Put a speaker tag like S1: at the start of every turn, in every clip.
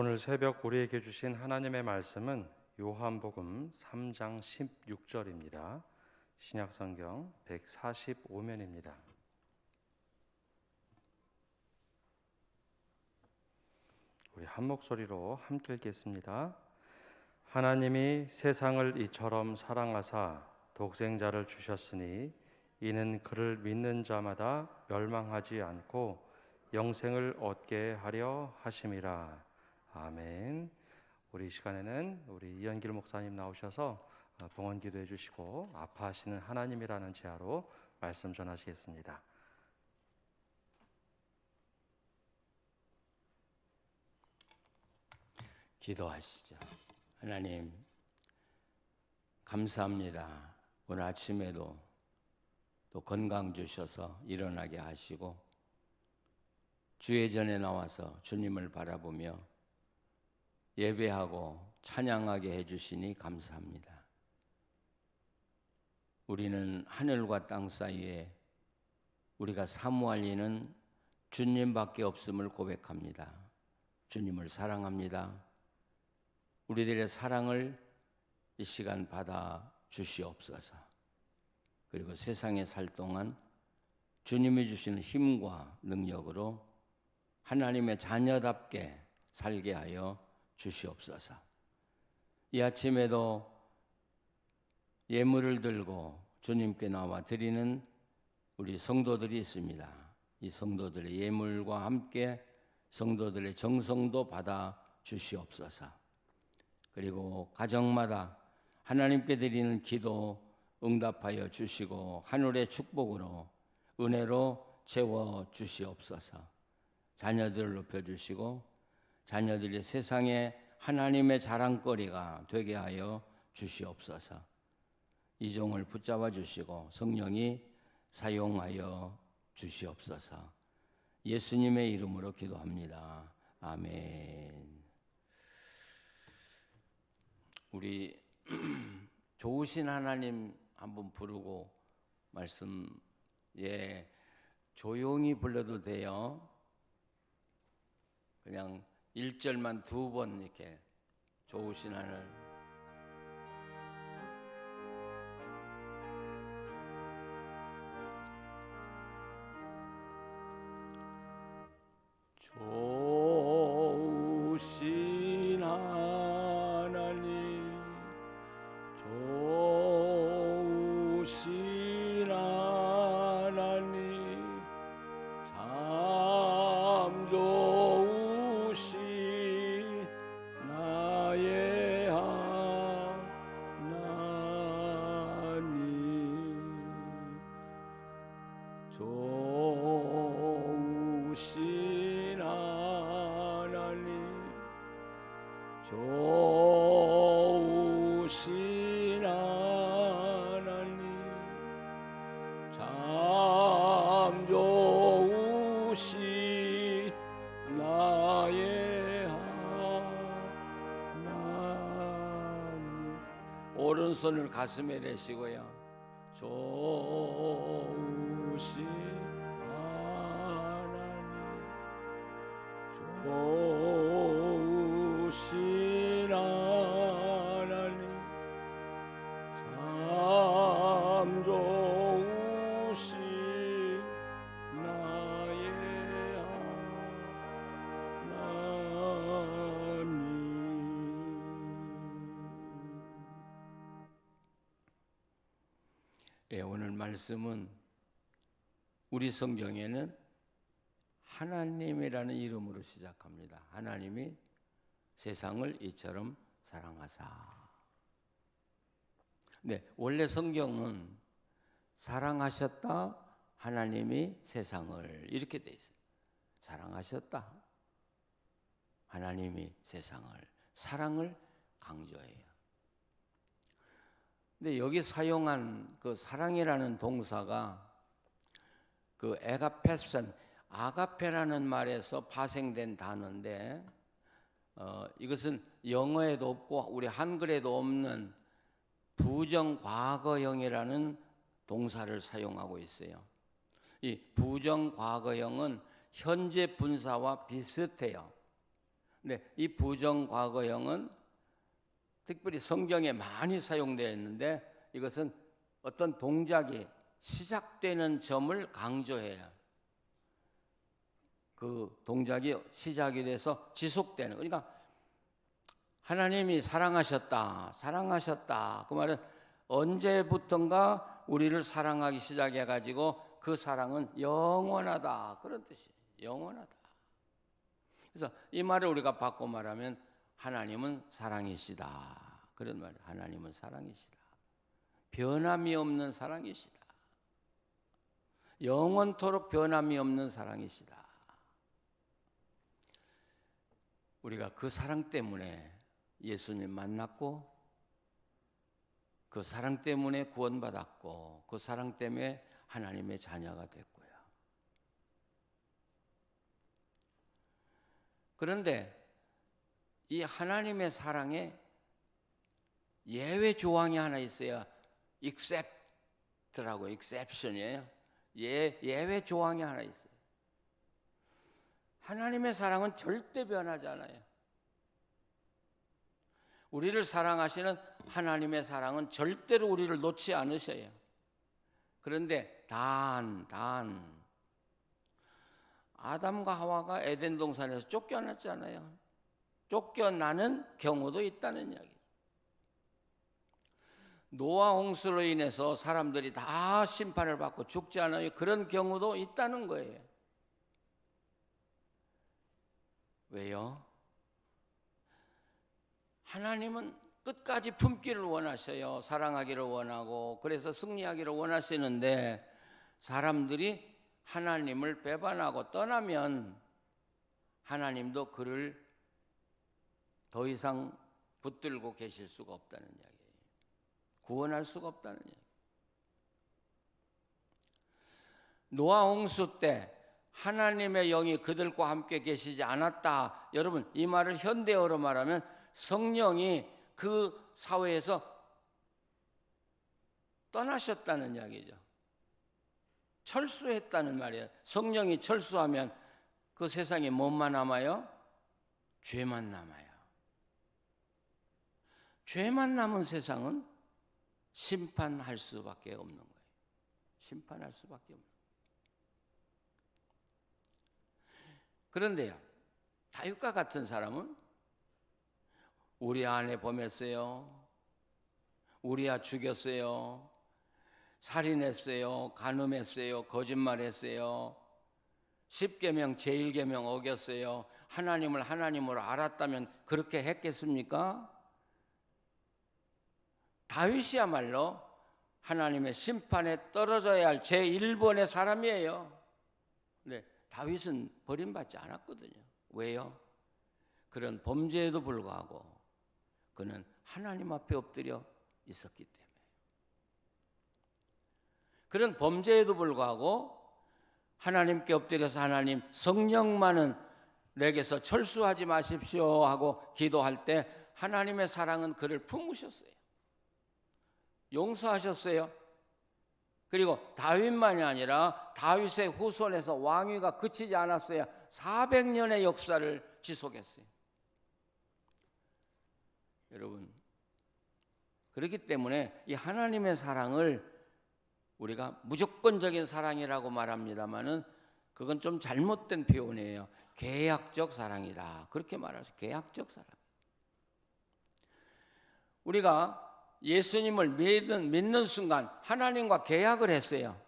S1: 오늘 새벽 우리에게 주신 하나님의 말씀은 요한복음 3장 16절입니다. 신약성경 145면입니다. 우리 한 목소리로 함께 읽겠습니다. 하나님이 세상을 이처럼 사랑하사 독생자를 주셨으니 이는 그를 믿는 자마다 멸망하지 않고 영생을 얻게 하려 하심이라. 아멘. 우리 이 시간에는 우리 이현길 목사님 나오셔서 봉헌 기도해 주시고 아파하시는 하나님이라는 제하로 말씀 전하시겠습니다.
S2: 기도하시죠. 하나님, 감사합니다. 오늘 아침에도 또 건강 주셔서 일어나게 하시고 주의 전에 나와서 주님을 바라보며 예배하고 찬양하게 해주시니 감사합니다. 우리는 하늘과 땅 사이에 우리가 사모할 이는 주님밖에 없음을 고백합니다. 주님을 사랑합니다. 우리들의 사랑을 이 시간 받아 주시옵소서. 그리고 세상에 살 동안 주님이 주시는 힘과 능력으로 하나님의 자녀답게 살게 하여 주시옵소서. 이 아침에도 예물을 들고 주님께 나와 드리는 우리 성도들이 있습니다. 이 성도들의 예물과 함께 성도들의 정성도 받아 주시옵소서. 그리고 가정마다 하나님께 드리는 기도 응답하여 주시고 하늘의 축복으로 은혜로 채워 주시옵소서. 자녀들을 높여주시고 자녀들이 세상에 하나님의 자랑거리가 되게 하여 주시옵소서. 이 종을 붙잡아 주시고 성령이 사용하여 주시옵소서. 예수님의 이름으로 기도합니다. 아멘. 우리 좋으신 하나님 한번 부르고 말씀 조용히 불러도 돼요. 그냥 1절만 2번 이렇게 좋으신 하나님. 좋으신 하나님, 좋으신 하나님, 참 좋으신 나의 하나님, 좋으신 하나님, 좋으신 하나님, 참 좋으신 나의 하나님. 오른손을 가슴에 대시고요. 좋으신 하나님, 좋으신 하나님, 참 좋으신 나의 하나님. 오늘 말씀은 우리 성경에는 하나님이라는 이름으로 시작합니다. 하나님이 세상을 이처럼 사랑하사. 네, 원래 성경은 사랑하셨다 하나님이 세상을 이렇게 돼 있어요. 사랑하셨다 하나님이 세상을, 사랑을 강조해요. 근데 여기 사용한 그 사랑이라는 동사가 그 에가페슨, 아가페라는 말에서 파생된 단어인데 이것은 영어에도 없고 우리 한글에도 없는 부정과거형이라는 동사를 사용하고 있어요. 이 부정과거형은 현재 분사와 비슷해요. 네, 이 부정과거형은 특별히 성경에 많이 사용되어 있는데 이것은 어떤 동작이 시작되는 점을 강조해야 그 동작이 시작이 돼서 지속되는, 그러니까 하나님이 사랑하셨다, 사랑하셨다. 그 말은 언제부턴가 우리를 사랑하기 시작해가지고 그 사랑은 영원하다, 그런 뜻이에요. 영원하다. 그래서 이 말을 우리가 바꿔 말하면 하나님은 사랑이시다, 그런 말이에요. 하나님은 사랑이시다. 변함이 없는 사랑이시다. 영원토록 변함이 없는 사랑이시다. 우리가 그 사랑 때문에 예수님 만났고, 그 사랑 때문에 구원받았고, 그 사랑 때문에 하나님의 자녀가 됐고요. 그런데 이 하나님의 사랑에 예외 조항이 하나 있어요. except라고, exception이에요. 예외 조항이 하나 있어요. 하나님의 사랑은 절대 변하지 않아요. 우리를 사랑하시는 하나님의 사랑은 절대로 우리를 놓지 않으셔요. 그런데 단 아담과 하와가 에덴 동산에서 쫓겨났잖아요. 쫓겨나는 경우도 있다는 이야기죠. 노아 홍수로 인해서 사람들이 다 심판을 받고 죽지 않아요. 그런 경우도 있다는 거예요. 왜요? 하나님은 끝까지 품기를 원하셔요. 사랑하기를 원하고, 그래서 승리하기를 원하시는데 사람들이 하나님을 배반하고 떠나면 하나님도 그를 더 이상 붙들고 계실 수가 없다는 이야기예요. 구원할 수가 없다는 이야기예요. 노아 홍수 때 하나님의 영이 그들과 함께 계시지 않았다. 여러분, 이 말을 현대어로 말하면 성령이 그 사회에서 떠나셨다는 이야기죠. 철수했다는 말이에요. 성령이 철수하면 그 세상에 뭐만 남아요? 죄만 남아요. 죄만 남은 세상은 심판할 수밖에 없는 거예요. 심판할 수밖에 없는 거예요. 그런데요, 다윗과 같은 사람은 우리 아내 범했어요, 우리아 죽였어요, 살인했어요, 간음했어요, 거짓말했어요, 10계명 제1계명 어겼어요. 하나님을 하나님으로 알았다면 그렇게 했겠습니까? 다윗이야말로 하나님의 심판에 떨어져야 할 제1번의 사람이에요. 네, 다윗은 버림받지 않았거든요. 왜요? 그런 범죄에도 불구하고 그는 하나님 앞에 엎드려 있었기 때문에. 그런 범죄에도 불구하고 하나님께 엎드려서 하나님, 성령만은 내게서 철수하지 마십시오 하고 기도할 때 하나님의 사랑은 그를 품으셨어요. 용서하셨어요. 그리고 다윗만이 아니라 다윗의 후손에서 왕위가 그치지 않았어요. 400년의 역사를 지속했어요. 여러분, 그렇기 때문에 이 하나님의 사랑을 우리가 무조건적인 사랑이라고 말합니다마는 그건 좀 잘못된 표현이에요. 계약적 사랑이다, 그렇게 말하죠. 계약적 사랑. 우리가 예수님을 믿는 순간 하나님과 계약을 했어요.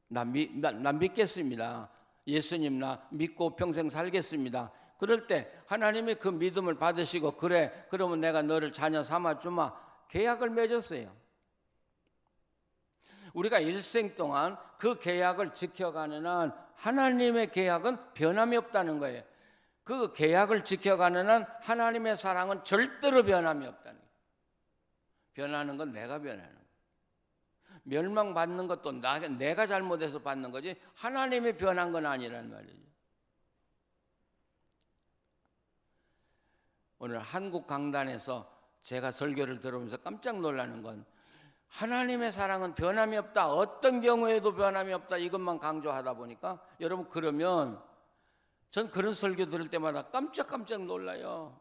S2: 나 믿겠습니다. 예수님 나 믿고 평생 살겠습니다. 그럴 때 하나님이 그 믿음을 받으시고, 그래 그러면 내가 너를 자녀 삼아주마, 계약을 맺었어요. 우리가 일생 동안 그 계약을 지켜가는 한 하나님의 계약은 변함이 없다는 거예요. 그 계약을 지켜가는 한 하나님의 사랑은 절대로 변함이 없다는 거예요. 변하는 건 내가 변하는 거예요. 멸망받는 것도 내가 잘못해서 받는 거지 하나님이 변한 건 아니란 말이죠. 오늘 한국 강단에서 제가 설교를 들으면서 깜짝 놀라는 건 하나님의 사랑은 변함이 없다, 어떤 경우에도 변함이 없다, 이것만 강조하다 보니까 여러분, 그러면 전 그런 설교 들을 때마다 깜짝깜짝 놀라요.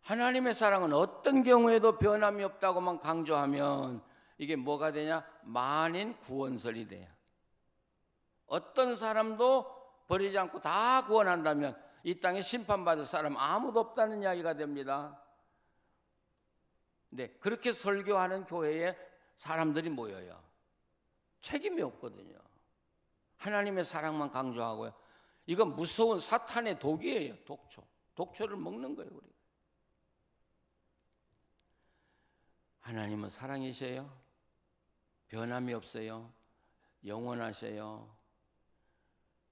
S2: 하나님의 사랑은 어떤 경우에도 변함이 없다고만 강조하면 이게 뭐가 되냐? 만인 구원설이 돼요. 어떤 사람도 버리지 않고 다 구원한다면 이 땅에 심판받을 사람 아무도 없다는 이야기가 됩니다. 근데 그렇게 설교하는 교회에 사람들이 모여요. 책임이 없거든요. 하나님의 사랑만 강조하고요. 이건 무서운 사탄의 독이에요. 독초를 먹는 거예요. 우리. 하나님은 사랑이세요. 변함이 없어요. 영원하세요.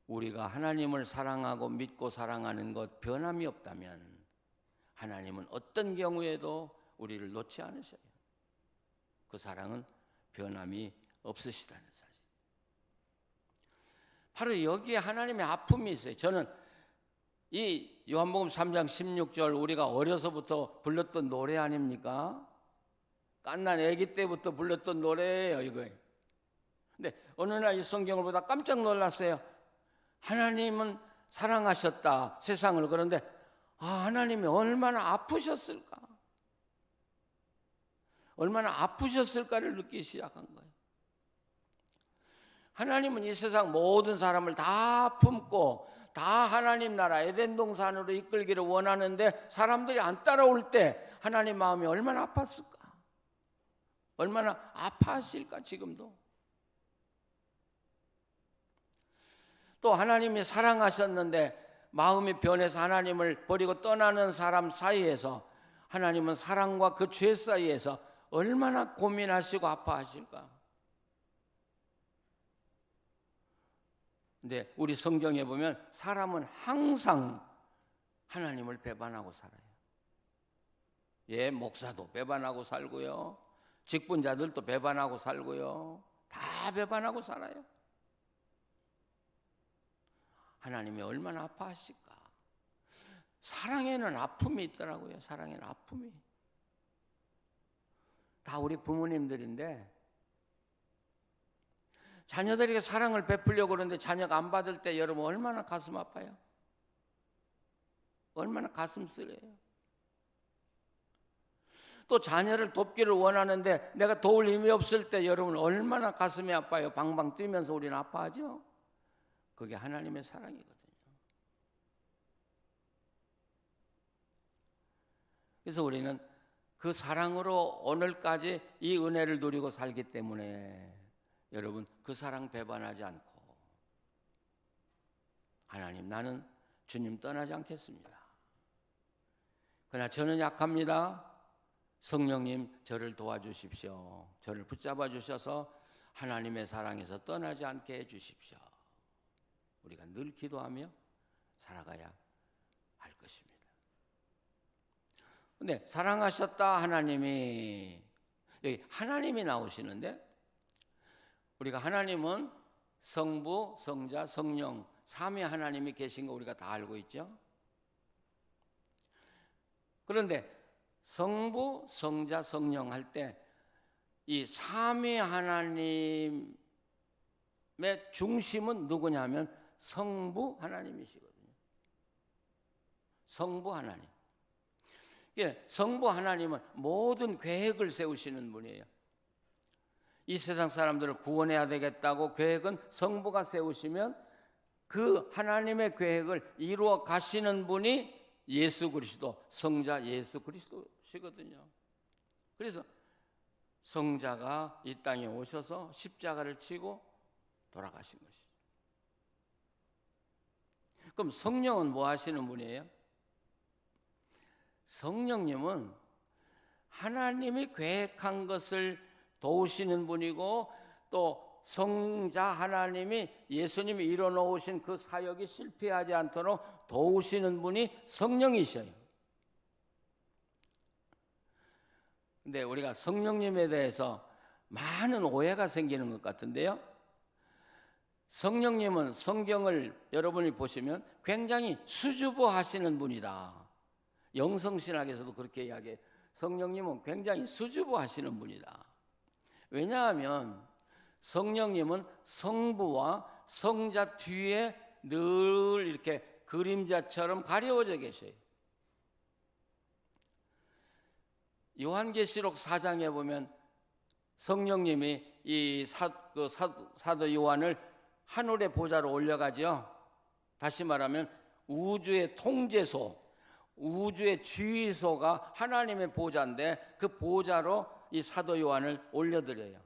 S2: 우리가 하나님을 사랑하고 믿고 사랑하는 것 변함이 없다면 하나님은 어떤 경우에도 우리를 놓지 않으셔요. 그 사랑은 변함이 없으시다는 사실. 바로 여기에 하나님의 아픔이 있어요. 저는 이 요한복음 3장 16절 우리가 어려서부터 불렀던 노래 아닙니까? 갓난 아기 때부터 불렀던 노래예요, 이거. 근데 어느 날 이 성경을 보다 깜짝 놀랐어요. 하나님은 사랑하셨다, 세상을. 그런데 하나님이 얼마나 아프셨을까? 얼마나 아프셨을까를 느끼기 시작한 거예요. 하나님은 이 세상 모든 사람을 다 품고 다 하나님 나라 에덴 동산으로 이끌기를 원하는데 사람들이 안 따라올 때 하나님 마음이 얼마나 아팠을까? 얼마나 아파하실까 지금도. 또 하나님이 사랑하셨는데 마음이 변해서 하나님을 버리고 떠나는 사람 사이에서 하나님은 사랑과 그 죄 사이에서 얼마나 고민하시고 아파하실까. 근데 우리 성경에 보면 사람은 항상 하나님을 배반하고 살아요. 예, 목사도 배반하고 살고요. 직분자들도 배반하고 살고요. 다 배반하고 살아요. 하나님이 얼마나 아파하실까. 사랑에는 아픔이 있더라고요. 사랑에는 아픔이. 다 우리 부모님들인데 자녀들에게 사랑을 베풀려고 그러는데 자녀가 안 받을 때 여러분 얼마나 가슴 아파요? 얼마나 가슴 쓰려요? 또 자녀를 돕기를 원하는데 내가 도울 힘이 없을 때 여러분 얼마나 가슴이 아파요? 방방 뛰면서 우리는 아파하죠? 그게 하나님의 사랑이거든요. 그래서 우리는 그 사랑으로 오늘까지 이 은혜를 누리고 살기 때문에 여러분 그 사랑 배반하지 않고 하나님 나는 주님 떠나지 않겠습니다. 그러나 저는 약합니다. 성령님 저를 도와주십시오. 저를 붙잡아 주셔서 하나님의 사랑에서 떠나지 않게 해주십시오. 우리가 늘 기도하며 살아가야 할 것입니다. 근데 사랑하셨다 하나님이, 여기 하나님이 나오시는데 우리가 하나님은 성부, 성자, 성령 삼위 하나님이 계신 거 우리가 다 알고 있죠. 그런데 성부, 성자, 성령 할 때 이 삼위 하나님의 중심은 누구냐면 성부 하나님이시거든요. 성부 하나님. 예, 성부 하나님은 모든 계획을 세우시는 분이에요. 이 세상 사람들을 구원해야 되겠다고 계획은 성부가 세우시면 그 하나님의 계획을 이루어 가시는 분이 예수 그리스도, 성자 예수 그리스도시거든요. 그래서 성자가 이 땅에 오셔서 십자가를 치고 돌아가신 것이죠. 그럼 성령은 뭐 하시는 분이에요? 성령님은 하나님이 계획한 것을 도우시는 분이고 또 성자 하나님이 예수님이 이뤄놓으신 그 사역이 실패하지 않도록 도우시는 분이 성령이셔요. 근데 우리가 성령님에 대해서 많은 오해가 생기는 것 같은데요. 성령님은 성경을 여러분이 보시면 굉장히 수줍어 하시는 분이다. 영성신학에서도 그렇게 이야기해요. 성령님은 굉장히 수줍어 하시는 분이다. 왜냐하면 성령님은 성부와 성자 뒤에 늘 이렇게 그림자처럼 가려워져 계셔요. 요한계시록 4장에 보면 성령님이 이 사도 요한을 하늘의 보좌로 올려가죠. 다시 말하면 우주의 통제소, 우주의 주의소가 하나님의 보좌인데 그 보좌로 이 사도 요한을 올려드려요.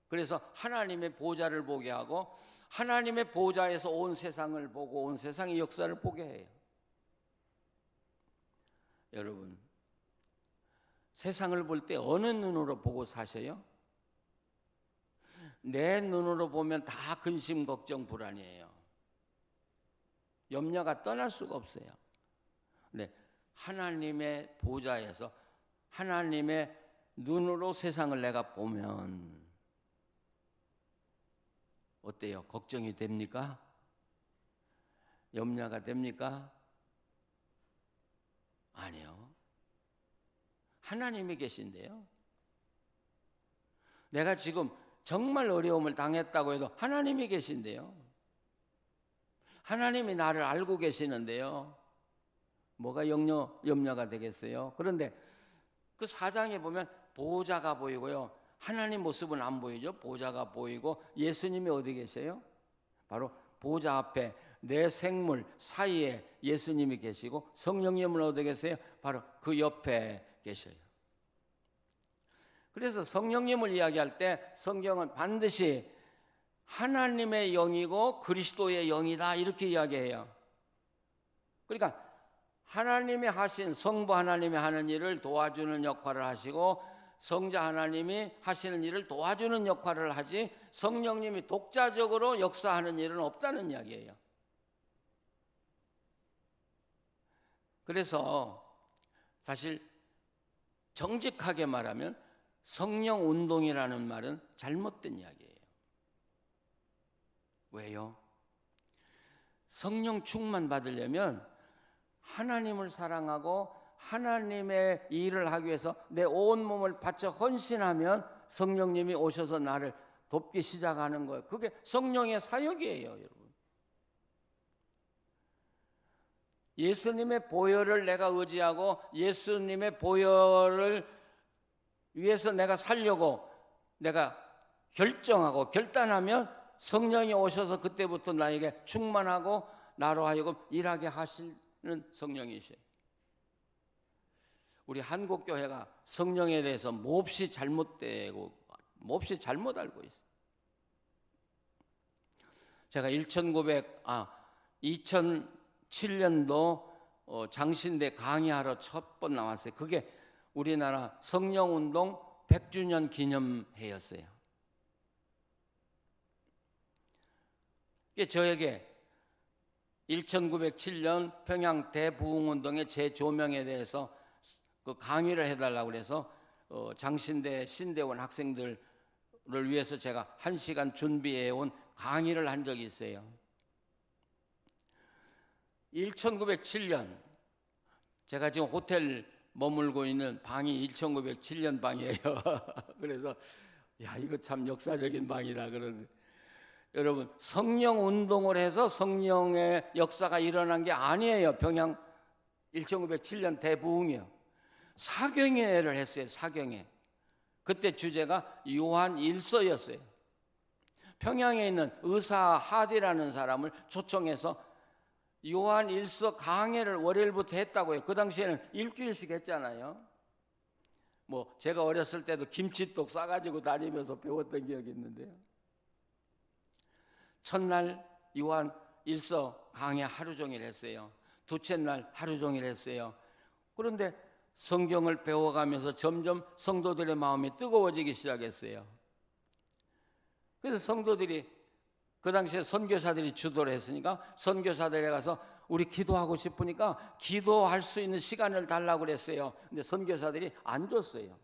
S2: 그래서 하나님의 보좌를 보게 하고 하나님의 보좌에서 온 세상을 보고 온 세상의 역사를 보게 해요. 여러분, 세상을 볼 때 어느 눈으로 보고 사셔요? 내 눈으로 보면 다 근심, 걱정, 불안이에요. 염려가 떠날 수가 없어요. 네, 하나님의 보좌에서 하나님의 눈으로 세상을 내가 보면 어때요? 걱정이 됩니까? 염려가 됩니까? 아니요. 하나님이 계신데요. 내가 지금 정말 어려움을 당했다고 해도 하나님이 계신데요. 하나님이 나를 알고 계시는데요. 뭐가 염려가 되겠어요? 그런데 그 4장에 보면 보좌가 보이고요. 하나님 모습은 안 보이죠. 보좌가 보이고 예수님이 어디 계세요? 바로 보좌 앞에 내 생물 사이에 예수님이 계시고 성령님은 어디 계세요? 바로 그 옆에 계셔요. 그래서 성령님을 이야기할 때 성경은 반드시 하나님의 영이고 그리스도의 영이다 이렇게 이야기해요. 그러니까 하나님이 하신 성부 하나님이 하는 일을 도와주는 역할을 하시고 성자 하나님이 하시는 일을 도와주는 역할을 하지 성령님이 독자적으로 역사하는 일은 없다는 이야기예요. 그래서 사실 정직하게 말하면 성령 운동이라는 말은 잘못된 이야기예요. 왜요? 성령 충만 받으려면 하나님을 사랑하고 하나님의 일을 하기 위해서 내 온 몸을 바쳐 헌신하면 성령님이 오셔서 나를 돕기 시작하는 거예요. 그게 성령의 사역이에요, 여러분. 예수님의 보혈을 내가 의지하고 예수님의 보혈을 위해서 내가 살려고 내가 결정하고 결단하면 성령이 오셔서 그때부터 나에게 충만하고 나로 하여금 일하게 하시는 성령이셔요. 우리 한국교회가 성령에 대해서 몹시 잘못되고 몹시 잘못 알고 있어요. 제가 2007년도 장신대 강의하러 첫 번 나왔어요. 그게 우리나라 성령운동 100주년 기념회였어요. 저에게 1907년 평양 대부흥운동의 재조명에 대해서 그 강의를 해달라고 그래서 장신대 신대원 학생들을 위해서 제가 1시간 준비해온 강의를 한 적이 있어요. 1907년 제가 지금 호텔 머물고 있는 방이 1907년 방이에요. 그래서 야 이거 참 역사적인 방이라 그러는데 여러분 성령 운동을 해서 성령의 역사가 일어난 게 아니에요. 평양 1907년 대부흥이요. 사경회를 했어요. 사경회. 그때 주제가 요한 1서였어요. 평양에 있는 의사 하디라는 사람을 초청해서 요한 1서 강해를 월요일부터 했다고 해요. 그 당시에는 일주일씩 했잖아요. 뭐 제가 어렸을 때도 김치떡 싸가지고 다니면서 배웠던 기억이 있는데요. 첫날 요한 1서 강해 하루 종일 했어요. 둘째 날 하루 종일 했어요. 그런데 성경을 배워가면서 점점 성도들의 마음이 뜨거워지기 시작했어요. 그래서 성도들이 그 당시에 선교사들이 주도를 했으니까 선교사들에 가서 우리 기도하고 싶으니까 기도할 수 있는 시간을 달라고 그랬어요. 근데 선교사들이 안 줬어요.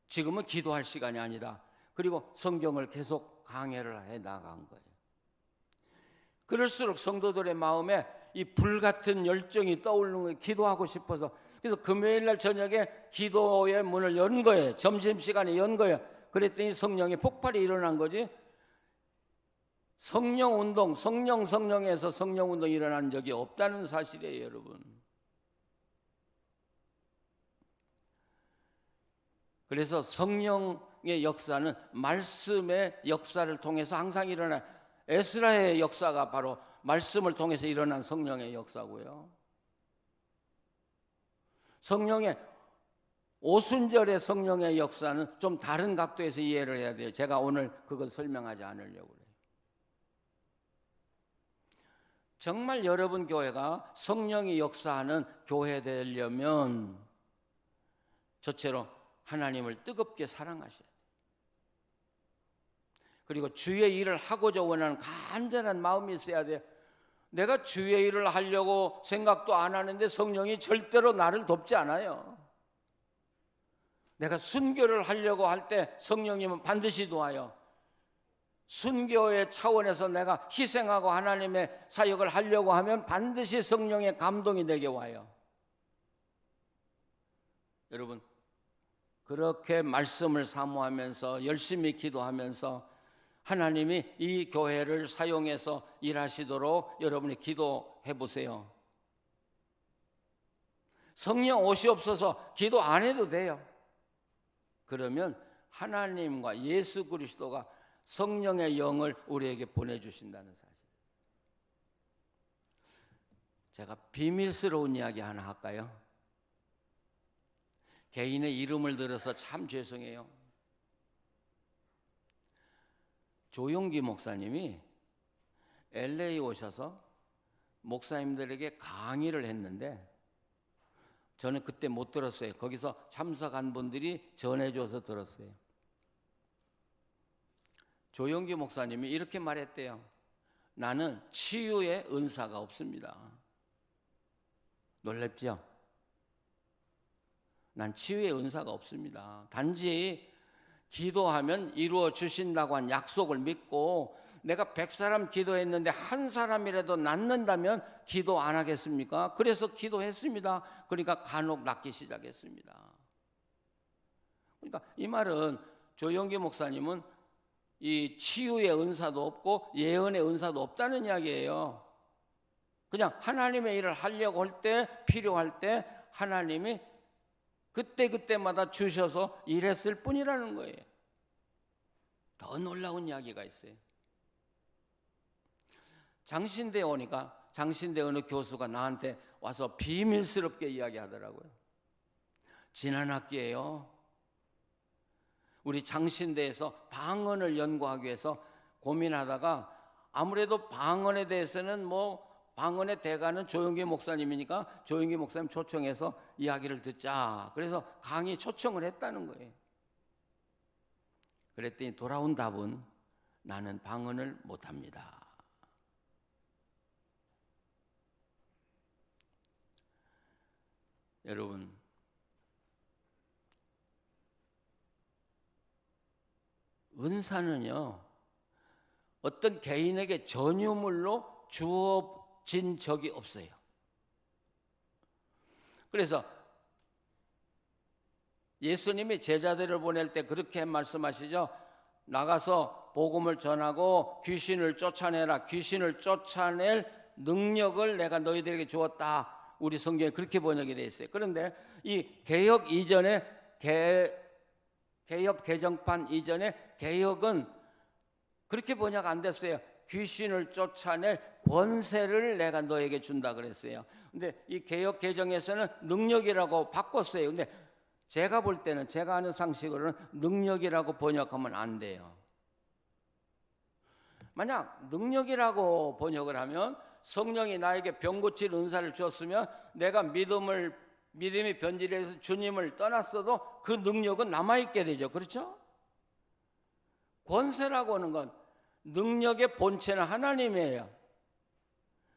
S2: 지금은 기도할 시간이 아니다. 그리고 성경을 계속 강해를 해 나간 거예요. 그럴수록 성도들의 마음에 이 불같은 열정이 떠오르는 거예요. 기도하고 싶어서. 그래서 금요일 날 저녁에 기도의 문을 연 거예요. 점심시간에 연 거예요. 그랬더니 성령의 폭발이 일어난 거지. 성령 운동, 성령에서 성령 운동이 일어난 적이 없다는 사실이에요, 여러분. 그래서 성령의 역사는 말씀의 역사를 통해서 항상 일어나, 에스라의 역사가 바로 말씀을 통해서 일어난 성령의 역사고요. 성령의 오순절의 성령의 역사는 좀 다른 각도에서 이해를 해야 돼요. 제가 오늘 그걸 설명하지 않으려고 그래요. 정말 여러분 교회가 성령이 역사하는 교회 되려면 첫째로 하나님을 뜨겁게 사랑하셔야 돼요. 그리고 주의 일을 하고자 원하는 간절한 마음이 있어야 돼요. 내가 주의 일을 하려고 생각도 안 하는데 성령이 절대로 나를 돕지 않아요. 내가 순교를 하려고 할 때 성령님은 반드시 도와요. 순교의 차원에서 내가 희생하고 하나님의 사역을 하려고 하면 반드시 성령의 감동이 내게 와요. 여러분, 그렇게 말씀을 사모하면서 열심히 기도하면서 하나님이 이 교회를 사용해서 일하시도록 여러분이 기도해 보세요. 성령 오시옵소서 기도 안 해도 돼요. 그러면 하나님과 예수 그리스도가 성령의 영을 우리에게 보내주신다는 사실. 제가 비밀스러운 이야기 하나 할까요? 개인의 이름을 들어서 참 죄송해요. 조용기 목사님이 LA 오셔서 목사님들에게 강의를 했는데 저는 그때 못 들었어요. 거기서 참석한 분들이 전해줘서 들었어요. 조용기 목사님이 이렇게 말했대요. 나는 치유의 은사가 없습니다. 놀랍죠? 난 치유의 은사가 없습니다. 단지 기도하면 이루어 주신다고 한 약속을 믿고 내가 100사람 기도했는데 한 사람이라도 낫는다면 기도 안 하겠습니까? 그래서 기도했습니다. 그러니까 간혹 낫기 시작했습니다. 그러니까 이 말은 조용기 목사님은 이 치유의 은사도 없고 예언의 은사도 없다는 이야기예요. 그냥 하나님의 일을 하려고 할 때, 필요할 때 하나님이 그때마다 주셔서 일했을 뿐이라는 거예요. 더 놀라운 이야기가 있어요. 장신대에 오니까 장신대 어느 교수가 나한테 와서 비밀스럽게 이야기하더라고요. 지난 학기에요, 우리 장신대에서 방언을 연구하기 위해서 고민하다가 아무래도 방언에 대해서는 방언의 대가는 조용기 목사님이니까 조용기 목사님 초청해서 이야기를 듣자. 그래서 강의 초청을 했다는 거예요. 그랬더니 돌아온 답은 나는 방언을 못합니다. 여러분, 은사는요, 어떤 개인에게 전유물로 주어진 적이 없어요. 그래서 예수님이 제자들을 보낼 때 그렇게 말씀하시죠. 나가서 복음을 전하고 귀신을 쫓아내라. 귀신을 쫓아낼 능력을 내가 너희들에게 주었다. 우리 성경에 그렇게 번역이 되어 있어요. 그런데 이 개역 이전에 개역 개정판 이전에 개역은 그렇게 번역 안 됐어요. 귀신을 쫓아낼 권세를 내가 너에게 준다 그랬어요. 근데 이 개역 개정에서는 능력이라고 바꿨어요. 근데 제가 볼 때는, 제가 아는 상식으로는 능력이라고 번역하면 안 돼요. 만약 능력이라고 번역을 하면 성령이 나에게 병 고칠 은사를 주었으면 내가 믿음이 변질해서 주님을 떠났어도 그 능력은 남아있게 되죠. 그렇죠? 권세라고 하는 건 능력의 본체는 하나님이에요.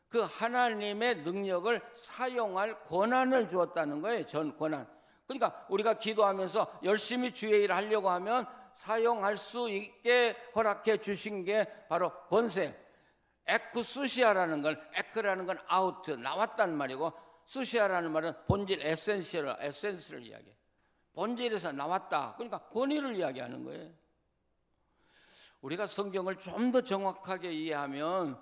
S2: 그 하나님의 능력을 사용할 권한을 주었다는 거예요. 전 권한. 그러니까 우리가 기도하면서 열심히 주의 일을 하려고 하면 사용할 수 있게 허락해 주신 게 바로 권세. 에쿠수시아라는 걸, 에크라는 건 아우트, 나왔단 말이고, 수시아라는 말은 본질, 에센스를 이야기해요. 본질에서 나왔다. 그러니까 권위를 이야기하는 거예요. 우리가 성경을 좀 더 정확하게 이해하면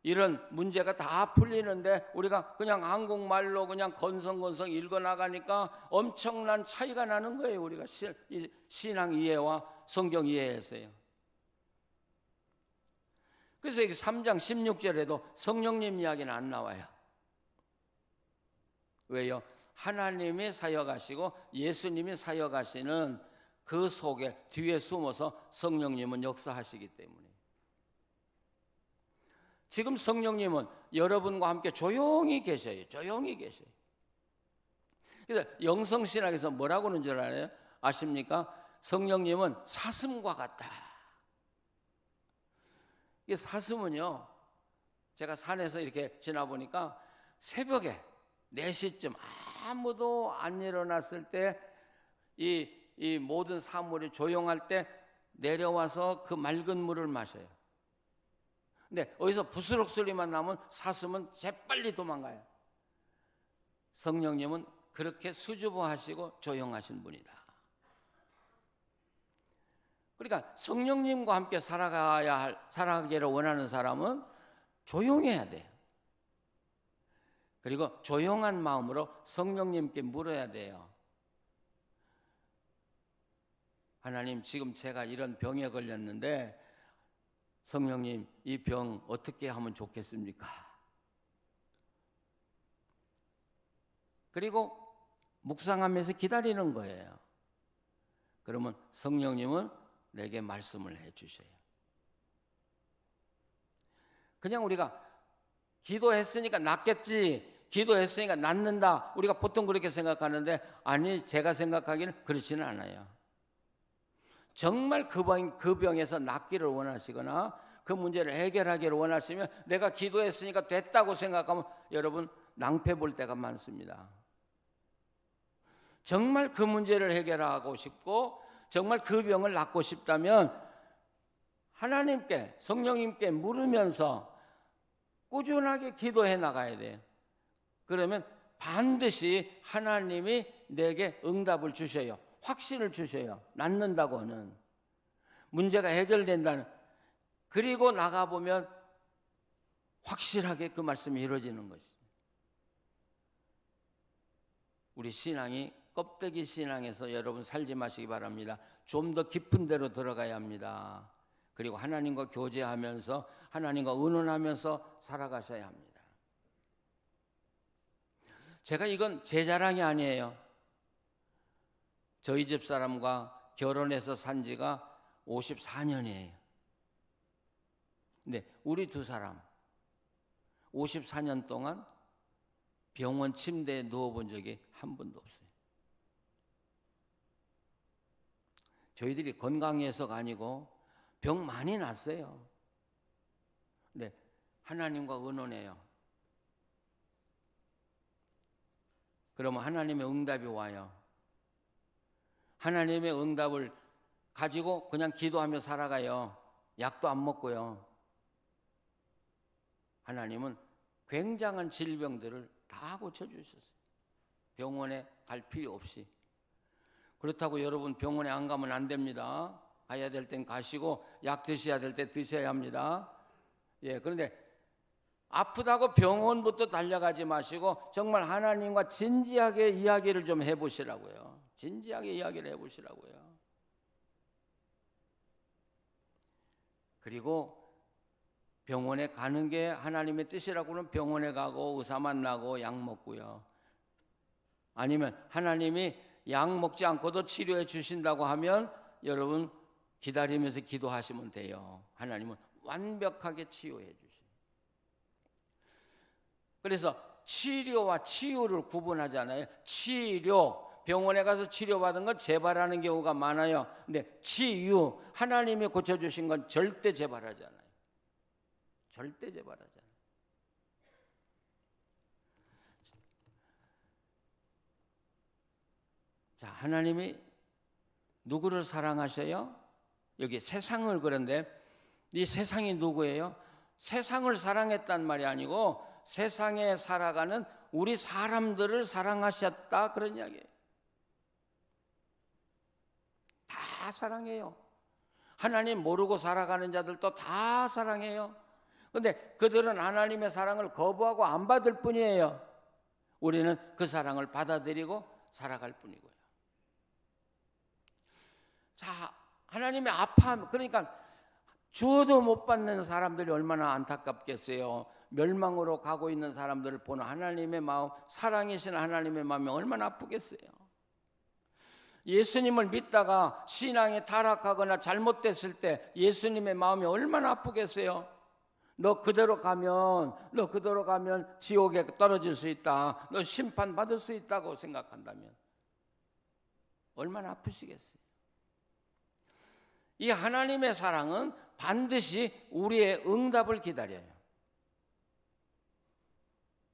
S2: 이런 문제가 다 풀리는데 우리가 그냥 한국말로 그냥 건성건성 읽어나가니까 엄청난 차이가 나는 거예요. 우리가 신앙 이해와 성경 이해에서요. 그래서 여기 3장 16절에도 성령님 이야기는 안 나와요. 왜요? 하나님이 사역하시고 예수님이 사역하시는 그 속에 뒤에 숨어서 성령님은 역사하시기 때문에. 지금 성령님은 여러분과 함께 조용히 계셔요. 조용히 계셔요. 그래서 영성신학에서 뭐라고 하는 줄 알아요? 아십니까? 성령님은 사슴과 같다. 이 사슴은요, 제가 산에서 이렇게 지나보니까 새벽에 4시쯤 아무도 안 일어났을 때 이 모든 사물이 조용할 때 내려와서 그 맑은 물을 마셔요. 근데 어디서 부스럭 소리만 나면 사슴은 재빨리 도망가요. 성령님은 그렇게 수줍어하시고 조용하신 분이다. 그러니까 성령님과 함께 살아가기를 원하는 사람은 조용해야 돼요. 그리고 조용한 마음으로 성령님께 물어야 돼요. 하나님, 지금 제가 이런 병에 걸렸는데 성령님, 이 병 어떻게 하면 좋겠습니까? 그리고 묵상하면서 기다리는 거예요. 그러면 성령님은 내게 말씀을 해 주셔요. 그냥 우리가 기도했으니까 낫겠지, 기도했으니까 낫는다, 우리가 보통 그렇게 생각하는데, 아니, 제가 생각하기는 그렇지는 않아요. 정말 그 병에서 낫기를 원하시거나 그 문제를 해결하기를 원하시면 내가 기도했으니까 됐다고 생각하면 여러분 낭패 볼 때가 많습니다. 정말 그 문제를 해결하고 싶고 정말 그 병을 낫고 싶다면 하나님께, 성령님께 물으면서 꾸준하게 기도해 나가야 돼요. 그러면 반드시 하나님이 내게 응답을 주셔요. 확신을 주셔요. 낫는다고는, 문제가 해결된다는. 그리고 나가보면 확실하게 그 말씀이 이루어지는 것이죠. 우리 신앙이 껍데기 신앙에서 여러분 살지 마시기 바랍니다. 좀 더 깊은 데로 들어가야 합니다. 그리고 하나님과 교제하면서 하나님과 의논하면서 살아가셔야 합니다. 제가 이건 제 자랑이 아니에요. 저희 집 사람과 결혼해서 산 지가 54년이에요. 근데 우리 두 사람 54년 동안 병원 침대에 누워본 적이 한 번도 없어요. 저희들이 건강해서가 아니고 병 많이 났어요. 근데 하나님과 의논해요. 그러면 하나님의 응답이 와요. 하나님의 응답을 가지고 그냥 기도하며 살아가요. 약도 안 먹고요. 하나님은 굉장한 질병들을 다 고쳐주셨어요. 병원에 갈 필요 없이. 그렇다고 여러분 병원에 안 가면 안 됩니다. 가야 될 땐 가시고 약 드셔야 될 때 드셔야 합니다. 예, 그런데 아프다고 병원부터 달려가지 마시고 정말 하나님과 진지하게 이야기를 좀 해보시라고요. 진지하게 이야기를 해보시라고요. 그리고 병원에 가는 게 하나님의 뜻이라고는 병원에 가고 의사 만나고 약 먹고요. 아니면 하나님이 약 먹지 않고도 치료해 주신다고 하면 여러분 기다리면서 기도하시면 돼요. 하나님은 완벽하게 치유해 주셔요. 그래서 치료와 치유를 구분하잖아요. 치료, 병원에 가서 치료받은 건 재발하는 경우가 많아요. 근데 치유, 하나님이 고쳐주신 건 절대 재발하지 않아요. 절대 재발하지 않아요. 자, 하나님이 누구를 사랑하셔요? 여기 세상을, 그런데 이 세상이 누구예요? 세상을 사랑했단 말이 아니고 세상에 살아가는 우리 사람들을 사랑하셨다, 그런 이야기예요. 다 사랑해요. 하나님 모르고 살아가는 자들도 다 사랑해요. 근데 그들은 하나님의 사랑을 거부하고 안 받을 뿐이에요. 우리는 그 사랑을 받아들이고 살아갈 뿐이고요. 자, 하나님의 아파함, 그러니까 주어도 못 받는 사람들이 얼마나 안타깝겠어요. 멸망으로 가고 있는 사람들을 보는 하나님의 마음, 사랑이신 하나님의 마음이 얼마나 아프겠어요. 예수님을 믿다가 신앙이 타락하거나 잘못됐을 때 예수님의 마음이 얼마나 아프겠어요. 너 그대로 가면 지옥에 떨어질 수 있다, 너 심판받을 수 있다고 생각한다면 얼마나 아프시겠어요. 이 하나님의 사랑은 반드시 우리의 응답을 기다려요.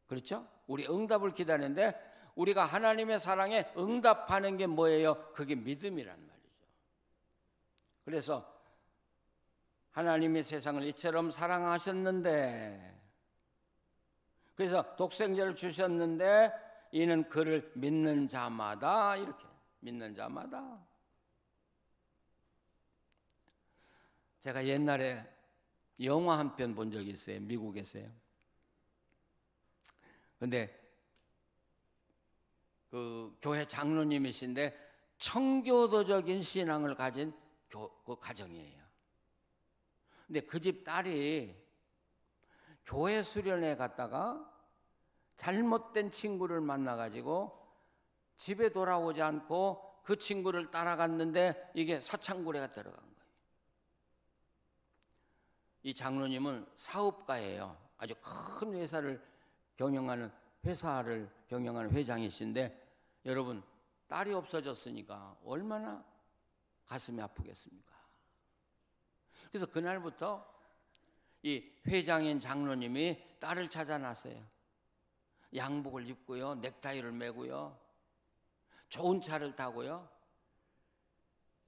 S2: 그렇죠? 우리 응답을 기다리는데 우리가 하나님의 사랑에 응답하는 게 뭐예요? 그게 믿음이란 말이죠. 그래서 하나님이 세상을 이처럼 사랑하셨는데, 그래서 독생자를 주셨는데 이는 그를 믿는 자마다, 이렇게 믿는 자마다. 제가 옛날에 영화 한 편 본 적이 있어요. 미국에서요. 근데 그 교회 장로님이신데 청교도적인 신앙을 가진 그 가정이에요. 근데 그 집 딸이 교회 수련회 갔다가 잘못된 친구를 만나가지고 집에 돌아오지 않고 그 친구를 따라갔는데 이게 사창구레가 들어간 거예요. 이 장로님은 사업가예요. 아주 큰 회사를 경영하는 회장이신데, 여러분, 딸이 없어졌으니까 얼마나 가슴이 아프겠습니까? 그래서 그날부터 이 회장인 장로님이 딸을 찾아 나서요. 양복을 입고요, 넥타이를 매고요, 좋은 차를 타고요,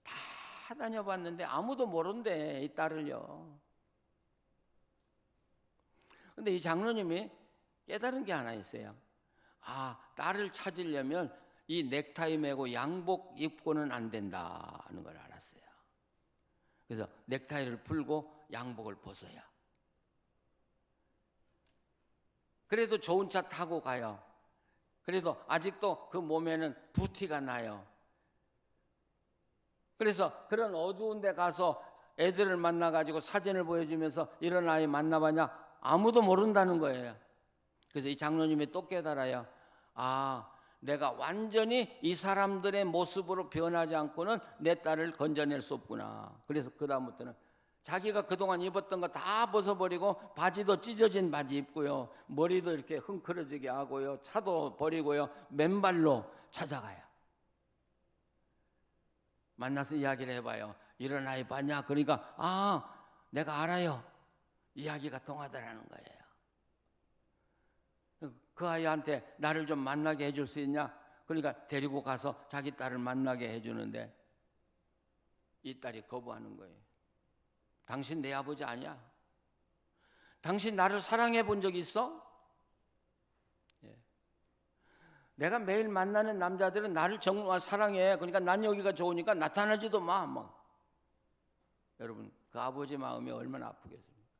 S2: 다 다녀봤는데 아무도 모른대, 이 딸을요. 근데 이 장로님이 깨달은 게 하나 있어요. 아, 딸을 찾으려면 이 넥타이 매고 양복 입고는 안 된다는 걸 알았어요. 그래서 넥타이를 풀고 양복을 벗어요. 그래도 좋은 차 타고 가요. 그래도 아직도 그 몸에는 부티가 나요. 그래서 그런 어두운 데 가서 애들을 만나가지고 사진을 보여주면서 이런 아이 만나봤냐? 아무도 모른다는 거예요. 그래서 이 장로님이 또 깨달아요. 아, 내가 완전히 이 사람들의 모습으로 변하지 않고는 내 딸을 건져낼 수 없구나. 그래서 그 다음부터는 자기가 그동안 입었던 거 다 벗어버리고 바지도 찢어진 바지 입고요, 머리도 이렇게 흥크러지게 하고요, 차도 버리고요, 맨발로 찾아가요. 만나서 이야기를 해봐요. 이런 아이 봤냐? 그러니까 아, 내가 알아요. 이야기가 통하더라는 거예요. 그 아이한테 나를 좀 만나게 해줄 수 있냐? 그러니까 데리고 가서 자기 딸을 만나게 해주는데 이 딸이 거부하는 거예요. 당신 내 아버지 아니야? 당신 나를 사랑해 본 적 있어? 예. 내가 매일 만나는 남자들은 나를 정말 사랑해. 그러니까 난 여기가 좋으니까 나타나지도 마. 막. 여러분, 그 아버지 마음이 얼마나 아프겠습니까?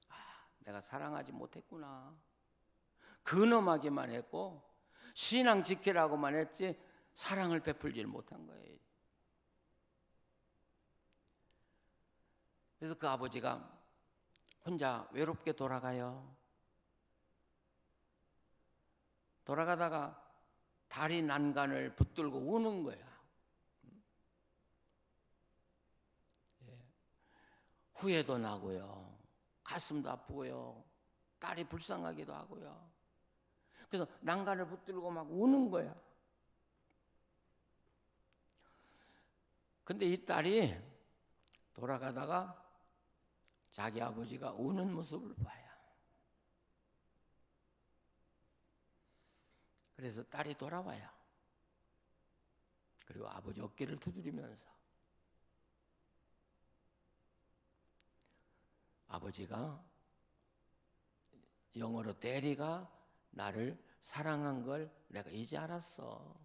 S2: 아, 내가 사랑하지 못했구나. 근엄하기만 했고 신앙 지키라고만 했지 사랑을 베풀지 못한 거예요. 그래서 그 아버지가 혼자 외롭게 돌아가요. 돌아가다가 다리 난간을 붙들고 우는 거야. 후회도 나고요, 가슴도 아프고요, 딸이 불쌍하기도 하고요. 그래서 난간을 붙들고 막 우는 거야. 근데 이 딸이 돌아가다가 자기 아버지가 우는 모습을 봐요. 그래서 딸이 돌아와요. 그리고 아버지 어깨를 두드리면서 아버지가, 영어로 데디가 나를 사랑한 걸 내가 이제 알았어.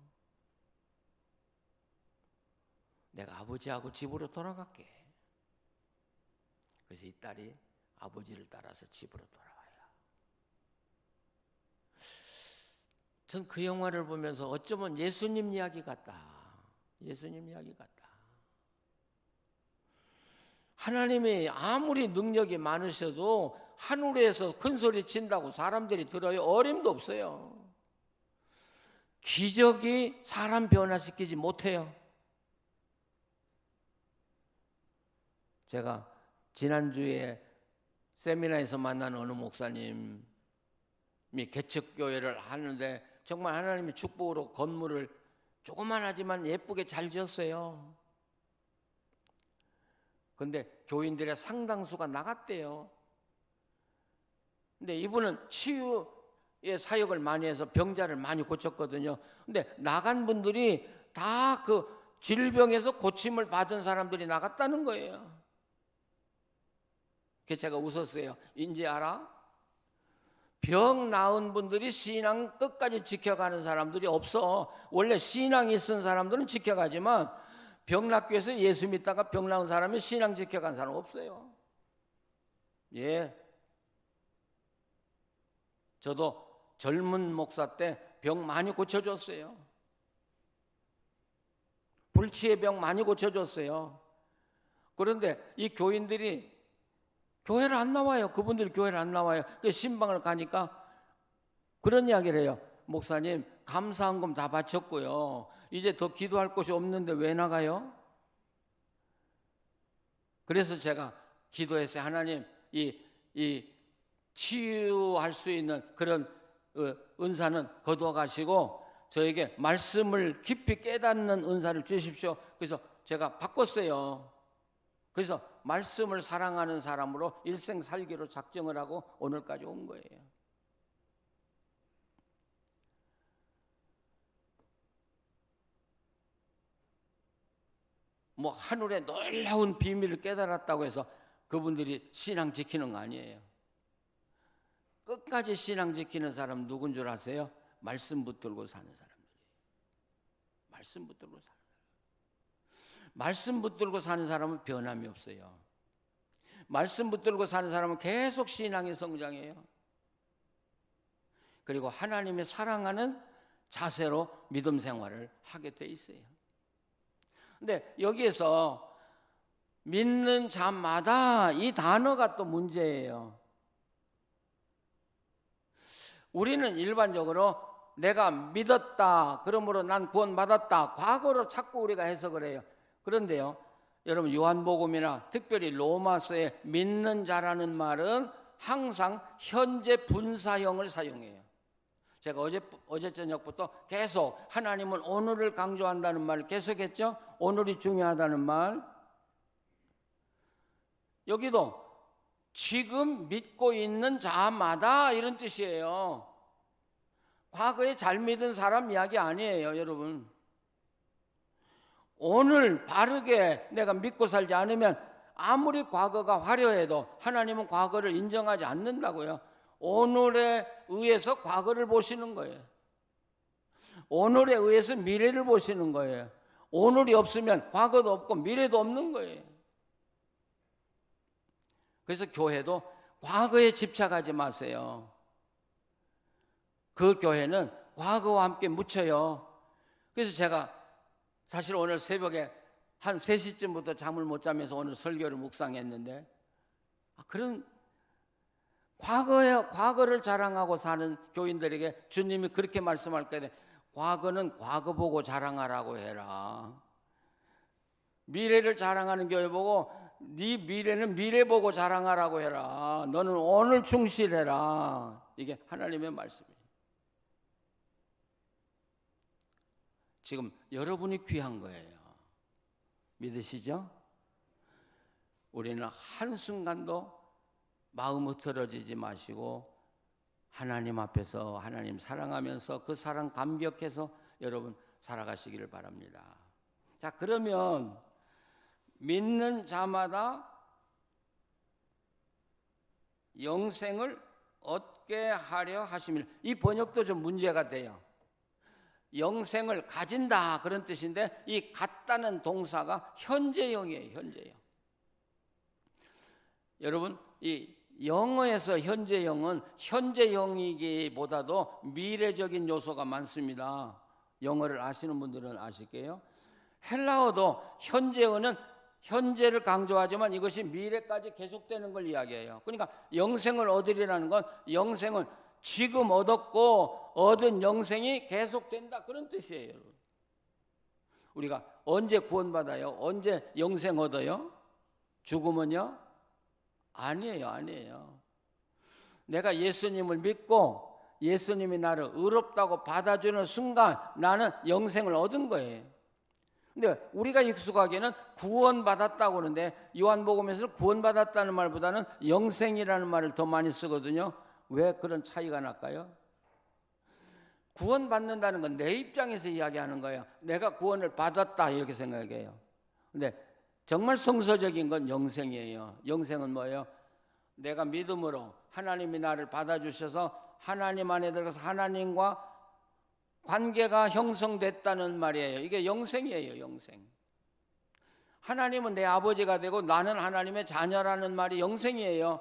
S2: 내가 아버지하고 집으로 돌아갈게. 그래서 이 딸이 아버지를 따라서 집으로 돌아와요. 전 그 영화를 보면서 어쩌면 예수님 이야기 같다. 예수님 이야기 같다. 하나님이 아무리 능력이 많으셔도 하늘에서 큰 소리 친다고 사람들이 들어요? 어림도 없어요. 기적이 사람 변화시키지 못해요. 제가 지난주에 세미나에서 만난 어느 목사님이 개척교회를 하는데 정말 하나님의 축복으로 건물을 조그만하지만 예쁘게 잘 지었어요. 근데 교인들의 상당수가 나갔대요. 근데 이분은 치유의 사역을 많이 해서 병자를 많이 고쳤거든요. 근데 나간 분들이 다 그 질병에서 고침을 받은 사람들이 나갔다는 거예요. 그래서 제가 웃었어요. 인지 알아? 병 나은 분들이 신앙 끝까지 지켜가는 사람들이 없어. 원래 신앙이 있은 사람들은 지켜가지만 병 낫기 위해서 예수 믿다가 병 나은 사람이 신앙 지켜간 사람 없어요. 예. 저도 젊은 목사 때 병 많이 고쳐줬어요. 불치의 병 많이 고쳐줬어요. 그런데 이 교인들이 교회를 안 나와요. 그분들이 교회를 안 나와요. 그 신방을 가니까 그런 이야기를 해요. 목사님, 감사한금 다 바쳤고요. 이제 더 기도할 곳이 없는데 왜 나가요? 그래서 제가 기도했어요. 하나님, 이 치유할 수 있는 그런 은사는 거두어 가시고 저에게 말씀을 깊이 깨닫는 은사를 주십시오. 그래서 제가 바꿨어요. 그래서 말씀을 사랑하는 사람으로 일생 살기로 작정을 하고 오늘까지 온 거예요. 뭐 하늘의 놀라운 비밀을 깨달았다고 해서 그분들이 신앙 지키는 거 아니에요. 끝까지 신앙 지키는 사람 누군 줄 아세요? 말씀 붙들고 사는 사람들이. 말씀 붙들고 사는 사람. 말씀 붙들고 사는 사람은 변함이 없어요. 말씀 붙들고 사는 사람은 계속 신앙의 성장해요. 그리고 하나님의 사랑하는 자세로 믿음 생활을 하게 돼 있어요. 근데 여기에서 믿는 자마다 이 단어가 또 문제예요. 우리는 일반적으로 내가 믿었다, 그러므로 난 구원받았다, 과거로 자꾸 우리가 해석을 해요. 그런데요, 여러분 요한복음이나 특별히 로마서에 믿는 자라는 말은 항상 현재 분사형을 사용해요. 제가 어제 저녁부터 계속 하나님은 오늘을 강조한다는 말을 계속했죠. 오늘이 중요하다는 말. 여기도 지금 믿고 있는 자마다 이런 뜻이에요. 과거에 잘 믿은 사람 이야기 아니에요, 여러분. 오늘 바르게 내가 믿고 살지 않으면 아무리 과거가 화려해도 하나님은 과거를 인정하지 않는다고요. 오늘에 의해서 과거를 보시는 거예요. 오늘에 의해서 미래를 보시는 거예요. 오늘이 없으면 과거도 없고 미래도 없는 거예요. 그래서 교회도 과거에 집착하지 마세요. 그 교회는 과거와 함께 묻혀요. 그래서 제가 사실 오늘 새벽에 한 3시쯤부터 잠을 못 자면서 오늘 설교를 묵상했는데 그런 과거를 자랑하고 사는 교인들에게 주님이 그렇게 말씀할 때 과거는 과거 보고 자랑하라고 해라. 미래를 자랑하는 교회 보고 네 미래는 미래 보고 자랑하라고 해라. 너는 오늘 충실해라. 이게 하나님의 말씀이에요. 지금 여러분이 귀한 거예요. 믿으시죠? 우리는 한순간도 마음 흐트러지지 마시고 하나님 앞에서 하나님 사랑하면서 그 사랑 감격해서 여러분 살아가시기를 바랍니다. 자, 그러면 믿는 자마다 영생을 얻게 하려 하심이라. 이 번역도 좀 문제가 돼요. 영생을 가진다 그런 뜻인데 이 갖다는 동사가 현재형이에요. 현재형. 여러분 이 영어에서 현재형은 현재형이기보다도 미래적인 요소가 많습니다. 영어를 아시는 분들은 아실게요. 헬라어도 현재어는 현재를 강조하지만 이것이 미래까지 계속되는 걸 이야기해요. 그러니까 영생을 얻으리라는 건 영생은 지금 얻었고 얻은 영생이 계속된다 그런 뜻이에요. 여러분. 우리가 언제 구원받아요? 언제 영생 얻어요? 죽으면요? 아니에요. 아니에요. 내가 예수님을 믿고 예수님이 나를 의롭다고 받아주는 순간 나는 영생을 얻은 거예요. 근데 우리가 익숙하게는 구원받았다고 하는데 요한복음에서는 구원받았다는 말보다는 영생이라는 말을 더 많이 쓰거든요. 왜 그런 차이가 날까요? 구원받는다는 건 내 입장에서 이야기하는 거예요. 내가 구원을 받았다 이렇게 생각해요. 근데 정말 성서적인 건 영생이에요. 영생은 뭐예요? 내가 믿음으로 하나님이 나를 받아주셔서 하나님 안에 들어가서 하나님과 관계가 형성됐다는 말이에요. 이게 영생이에요. 영생. 하나님은 내 아버지가 되고 나는 하나님의 자녀라는 말이 영생이에요.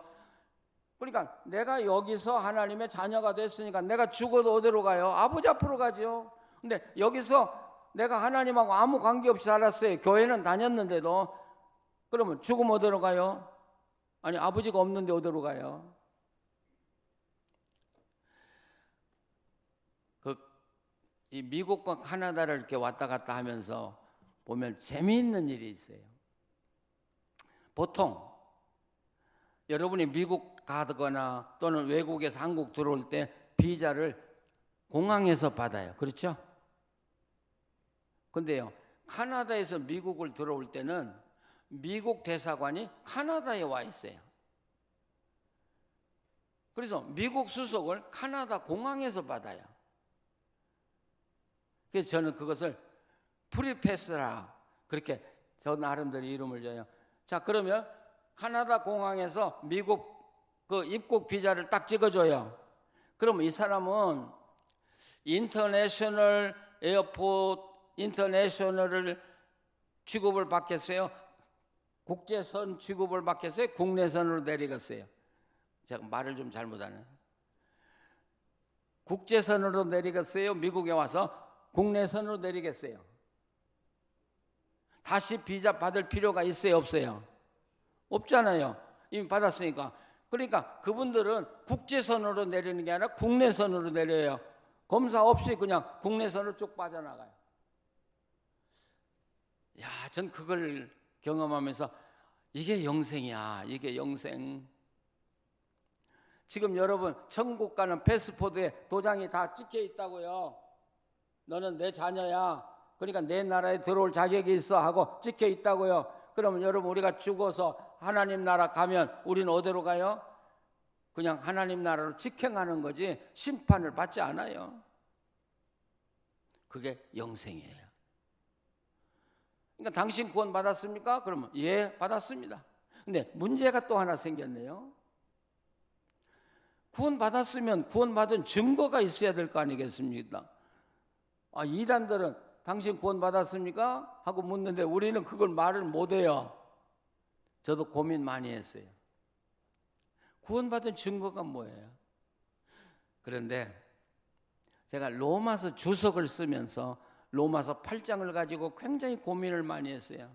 S2: 그러니까 내가 여기서 하나님의 자녀가 됐으니까 내가 죽어도 어디로 가요? 아버지 앞으로 가죠. 근데 여기서 내가 하나님하고 아무 관계없이 살았어요. 교회는 다녔는데도. 그러면 죽으면 어디로 가요? 아니 아버지가 없는데 어디로 가요? 이 미국과 카나다를 이렇게 왔다 갔다 하면서 보면 재미있는 일이 있어요. 보통 여러분이 미국 가거나 또는 외국에서 한국 들어올 때 비자를 공항에서 받아요. 그렇죠? 근데요, 카나다에서 미국을 들어올 때는 미국 대사관이 카나다에 와 있어요. 그래서 미국 수속을 카나다 공항에서 받아요. 그래서 저는 그것을 프리패스라 그렇게 저 나름대로 이름을 줘요. 자, 그러면 카나다 공항에서 미국 그 입국 비자를 딱 찍어줘요. 그러면 이 사람은 인터내셔널 에어포트 인터내셔널을 취급을 받겠어요? 국제선 취급을 받겠어요? 국내선으로 내리겠어요? 제가 말을 좀 잘못하네. 국제선으로 내리겠어요? 미국에 와서 국내선으로 내리겠어요? 다시 비자 받을 필요가 있어요? 없어요? 없잖아요. 이미 받았으니까. 그러니까 그분들은 국제선으로 내리는 게 아니라 국내선으로 내려요. 검사 없이 그냥 국내선으로 쭉 빠져나가요. 야, 전 그걸 경험하면서 이게 영생이야. 이게 영생. 지금 여러분 천국 가는 패스포드에 도장이 다 찍혀 있다고요. 너는 내 자녀야. 그러니까 내 나라에 들어올 자격이 있어 하고 찍혀 있다고요. 그러면 여러분 우리가 죽어서 하나님 나라 가면 우리는 어디로 가요? 그냥 하나님 나라로 직행하는 거지 심판을 받지 않아요. 그게 영생이에요. 그러니까 당신 구원 받았습니까? 그러면 예, 받았습니다. 근데 문제가 또 하나 생겼네요. 구원 받았으면 구원 받은 증거가 있어야 될 거 아니겠습니까? 이단들은 당신 구원 받았습니까? 하고 묻는데 우리는 그걸 말을 못해요. 저도 고민 많이 했어요. 구원받은 증거가 뭐예요? 그런데 제가 로마서 주석을 쓰면서 로마서 8장을 가지고 굉장히 고민을 많이 했어요.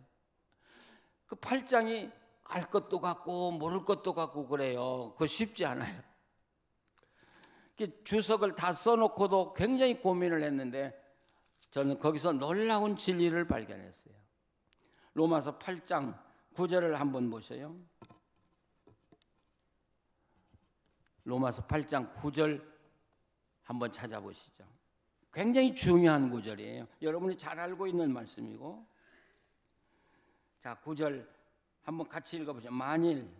S2: 그 8장이 알 것도 같고 모를 것도 같고 그래요. 그거 쉽지 않아요. 주석을 다 써놓고도 굉장히 고민을 했는데 저는 거기서 놀라운 진리를 발견했어요. 로마서 8장 9절을 한번 보세요. 로마서 8장 9절 한번 찾아보시죠. 굉장히 중요한 구절이에요. 여러분이 잘 알고 있는 말씀이고. 자, 9절 한번 같이 읽어보세요. 만일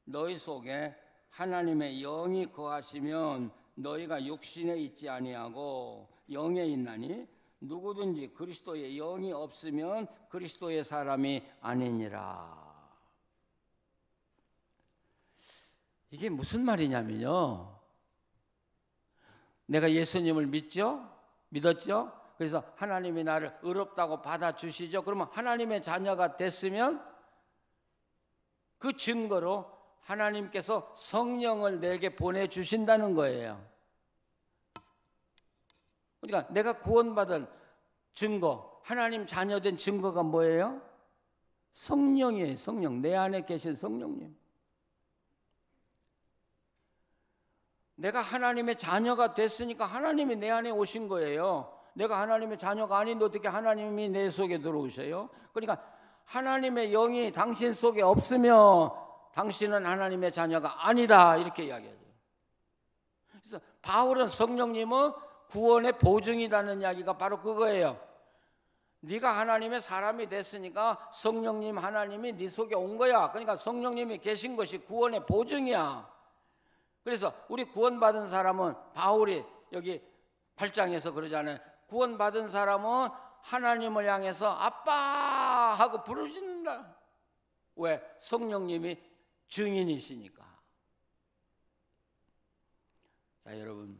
S2: 너희 속에 하나님의 영이 거하시면 너희가 육신에 있지 아니하고 영에 있나니 누구든지 그리스도의 영이 없으면 그리스도의 사람이 아니니라. 이게 무슨 말이냐면요, 내가 예수님을 믿죠? 믿었죠? 그래서 하나님이 나를 의롭다고 받아주시죠. 그러면 하나님의 자녀가 됐으면 그 증거로 하나님께서 성령을 내게 보내주신다는 거예요. 그러니까 내가 구원받은 증거, 하나님 자녀된 증거가 뭐예요? 성령이에요. 성령. 내 안에 계신 성령님. 내가 하나님의 자녀가 됐으니까 하나님이 내 안에 오신 거예요. 내가 하나님의 자녀가 아닌데 어떻게 하나님이 내 속에 들어오셔요? 그러니까 하나님의 영이 당신 속에 없으면 당신은 하나님의 자녀가 아니다, 이렇게 이야기하죠. 그래서 바울은 성령님은 구원의 보증이라는 이야기가 바로 그거예요. 네가 하나님의 사람이 됐으니까 성령님 하나님이 네 속에 온 거야. 그러니까 성령님이 계신 것이 구원의 보증이야. 그래서 우리 구원받은 사람은, 바울이 여기 8장에서 그러잖아요. 구원받은 사람은 하나님을 향해서 아빠 하고 부르짖는다. 왜? 성령님이 증인이시니까. 자, 여러분,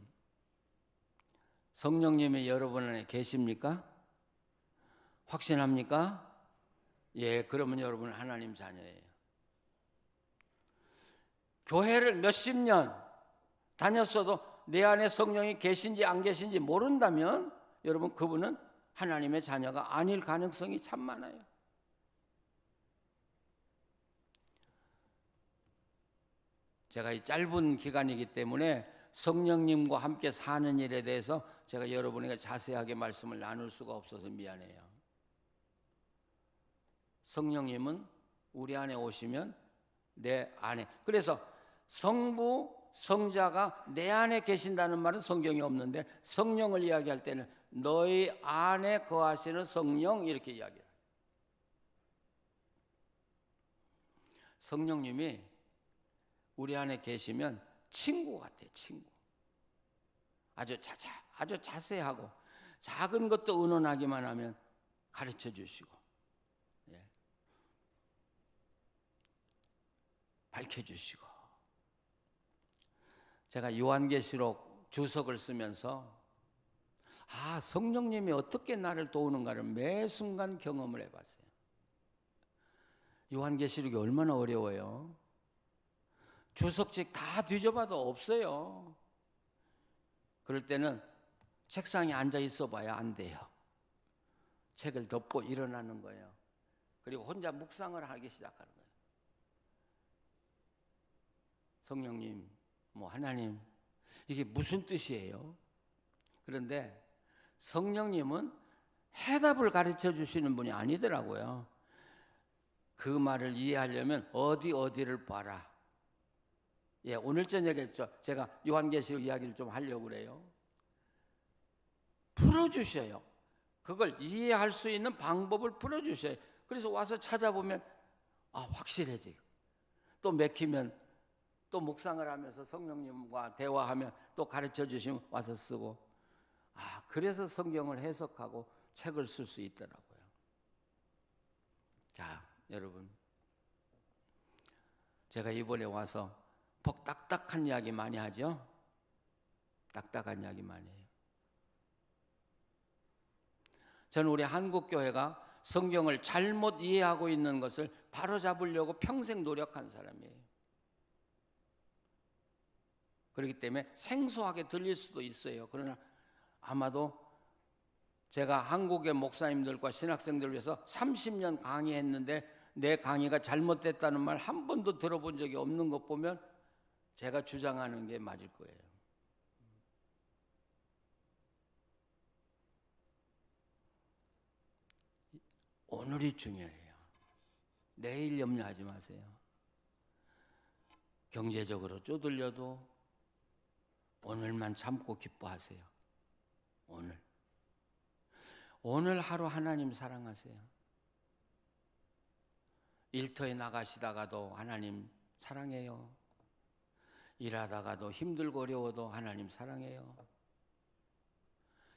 S2: 성령님이 여러분 안에 계십니까? 확신합니까? 예, 그러면 여러분은 하나님 자녀예요. 교회를 몇십 년 다녔어도 내 안에 성령이 계신지 안 계신지 모른다면 여러분, 그분은 하나님의 자녀가 아닐 가능성이 참 많아요. 제가 이 짧은 기간이기 때문에 성령님과 함께 사는 일에 대해서 제가 여러분에게 자세하게 말씀을 나눌 수가 없어서 미안해요. 성령님은 우리 안에 오시면 내 안에, 그래서 성부, 성자가 내 안에 계신다는 말은 성경에 없는데, 성령을 이야기할 때는 너희 안에 거하시는 성령, 이렇게 이야기해요. 성령님이 우리 안에 계시면 친구 같아요. 친구. 아주 자세하고 작은 것도 의논하기만 하면 가르쳐 주시고, 예, 밝혀 주시고. 제가 요한계시록 주석을 쓰면서 성령님이 어떻게 나를 도우는가를 매 순간 경험을 해봤어요. 요한계시록이 얼마나 어려워요. 주석책 다 뒤져봐도 없어요. 그럴 때는 책상에 앉아 있어 봐야 안 돼요. 책을 덮고 일어나는 거예요. 그리고 혼자 묵상을 하기 시작하는 거예요. 성령님, 하나님, 이게 무슨 뜻이에요? 그런데 성령님은 해답을 가르쳐 주시는 분이 아니더라고요. 그 말을 이해하려면 어디를 봐라. 예, 오늘 저녁에 제가 요한계시록 이야기를 좀 하려고 그래요. 풀어주셔요. 그걸 이해할 수 있는 방법을 풀어주셔요. 그래서 와서 찾아보면 확실해지고, 또 맥히면 또 묵상을 하면서 성령님과 대화하면 또 가르쳐 주시면 와서 쓰고, 그래서 성경을 해석하고 책을 쓸 수 있더라고요. 자, 여러분, 제가 이번에 와서 딱딱한 이야기 많이 하죠? 딱딱한 이야기 많이 해요. 저는 우리 한국교회가 성경을 잘못 이해하고 있는 것을 바로잡으려고 평생 노력한 사람이에요. 그렇기 때문에 생소하게 들릴 수도 있어요. 그러나 아마도 제가 한국의 목사님들과 신학생들을 위해서 30년 강의했는데 내 강의가 잘못됐다는 말 한 번도 들어본 적이 없는 것 보면 제가 주장하는 게 맞을 거예요. 오늘이 중요해요. 내일 염려하지 마세요. 경제적으로 쪼들려도 오늘만 참고 기뻐하세요. 오늘 하루 하나님 사랑하세요. 일터에 나가시다가도 하나님 사랑해요. 일하다가도 힘들고 어려워도 하나님 사랑해요.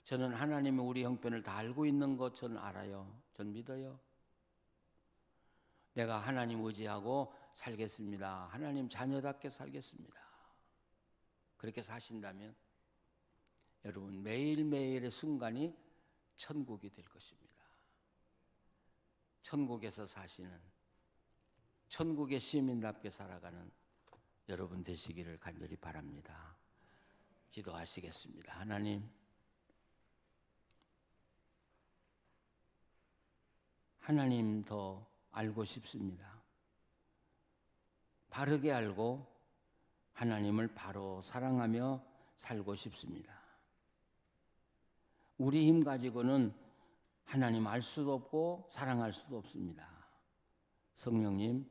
S2: 저는 하나님이 우리 형편을 다 알고 있는 것 저는 알아요. 전 믿어요. 내가 하나님 의지하고 살겠습니다. 하나님 자녀답게 살겠습니다. 그렇게 사신다면 여러분 매일매일의 순간이 천국이 될 것입니다. 천국에서 사시는, 천국의 시민답게 살아가는 여러분 되시기를 간절히 바랍니다. 기도하시겠습니다. 하나님 더 알고 싶습니다. 바르게 알고 하나님을 바로 사랑하며 살고 싶습니다. 우리 힘 가지고는 하나님 알 수도 없고 사랑할 수도 없습니다. 성령님,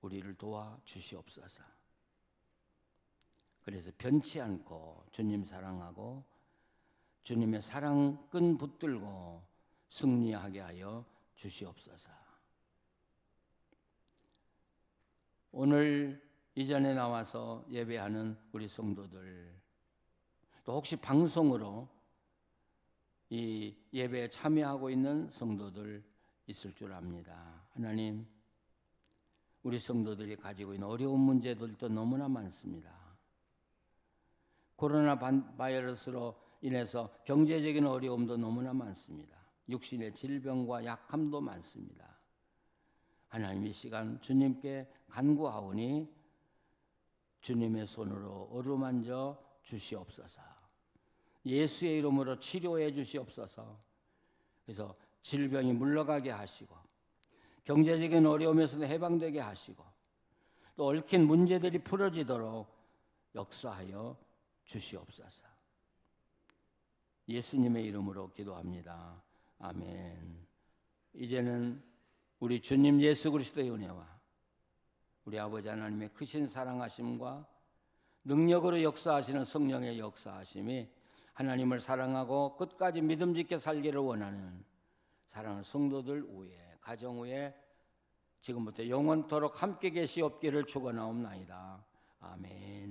S2: 우리를 도와주시옵소서. 그래서 변치 않고 주님 사랑하고 주님의 사랑 끈 붙들고 승리하게 하여 주시옵소서. 오늘 이전에 나와서 예배하는 우리 성도들, 또 혹시 방송으로 이 예배에 참여하고 있는 성도들 있을 줄 압니다. 하나님, 우리 성도들이 가지고 있는 어려운 문제들도 너무나 많습니다. 코로나 바이러스로 인해서 경제적인 어려움도 너무나 많습니다. 육신의 질병과 약함도 많습니다. 하나님, 이 시간 주님께 간구하오니 주님의 손으로 어루만져 주시옵소서. 예수의 이름으로 치료해 주시옵소서. 그래서 질병이 물러가게 하시고 경제적인 어려움에서도 해방되게 하시고 또 얽힌 문제들이 풀어지도록 역사하여 주시옵소서. 예수님의 이름으로 기도합니다. 아멘. 이제는 우리 주님 예수 그리스도의 은혜와 우리 아버지 하나님의 크신 사랑하심과 능력으로 역사하시는 성령의 역사하심이 하나님을 사랑하고 끝까지 믿음짓게 살기를 원하는 사랑하는 성도들 위에, 가정 위에 지금부터 영원토록 함께 계시옵기를 축원하옵나이다. 아멘.